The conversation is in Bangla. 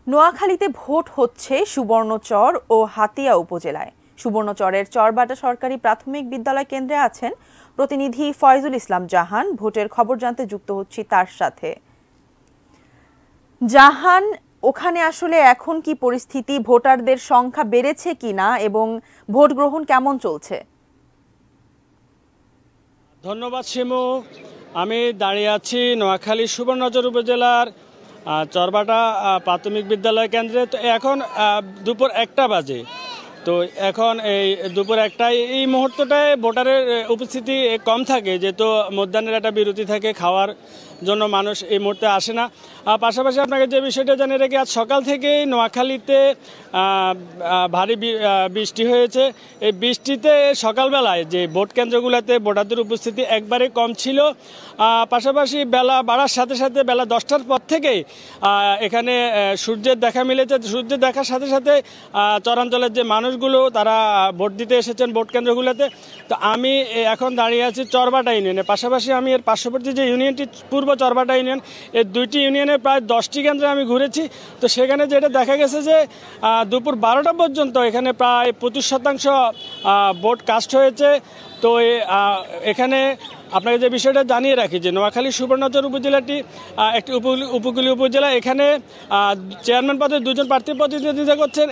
নোয়াখালীতে ভোট হচ্ছে সুবর্ণচর ও হাতিয়া উপজেলায়। সুবর্ণচরের চরবাটা সরকারি প্রাথমিক বিদ্যালয় কেন্দ্রে আছেন প্রতিনিধি ফয়জুল ইসলাম জাহান। ভোটের খবর জানতে যুক্ত হচ্ছি তার সাথে। জাহান, ওখানে আসলে এখন কি পরিস্থিতি? ভোটারদের সংখ্যা বেড়েছে কিনা এবং ভোট গ্রহণ কেমন চলছে? ধন্যবাদ শিমু। আমি দাঁড়িয়ে আছি নোয়াখালী সুবর্ণচর উপজেলার চরবাটা প্রাথমিক বিদ্যালয় কেন্দ্রে। তো এখন দুপুর 1টা বাজে। তো এখন এই দুপুর 1টায় এই মুহূর্তটায় ভোটারের উপস্থিতি কম থাকে, যেহেতু মধ্যাহ্নের একটা বিরতি থাকে, খাওয়ার জন্য মানুষ এই মুহূর্তে আসে না। পাশাপাশি আপনাকে যে বিষয়টা জানিয়ে রেখে, আজ সকাল থেকেই নোয়াখালীতে ভারী বৃষ্টি হয়েছে। এই বৃষ্টিতে সকালবেলায় যে ভোট কেন্দ্রগুলোতে ভোটারদের উপস্থিতি একবারে কম ছিল। পাশাপাশি বেলা বাড়ার সাথে সাথে বেলা 10টার পর থেকেই এখানে সূর্যের দেখা মিলেছে। সূর্যের দেখার সাথে সাথে চরাঞ্চলের যে মানুষগুলো তারা ভোট দিতে এসেছেন ভোট কেন্দ্রগুলোতে। তো আমি এখন দাঁড়িয়ে আছি চরবাটা ইউনিয়নে। পাশাপাশি আমি এর পার্শ্ববর্তী যে ইউনিয়নটি পূর্ব চরবাটা ইউনিয়ন, এই দুইটি ইউনিয়নে প্রায় 10টি কেন্দ্রে আমি ঘুরেছি। তো সেখানে যেটা দেখা গেছে যে দুপুর 12টা পর্যন্ত এখানে প্রায় 25% ভোট কাস্ট হয়েছে। তো এখানে আপনাকে যে বিষয়টা জানিয়ে রাখি যে নোয়াখালী সুবর্ণচর উপজেলাটি একটি উপকূলীয় উপজেলা। এখানে চেয়ারম্যান পদে 2জন প্রার্থী প্রতিদ্বন্দ্বিতা করছেন।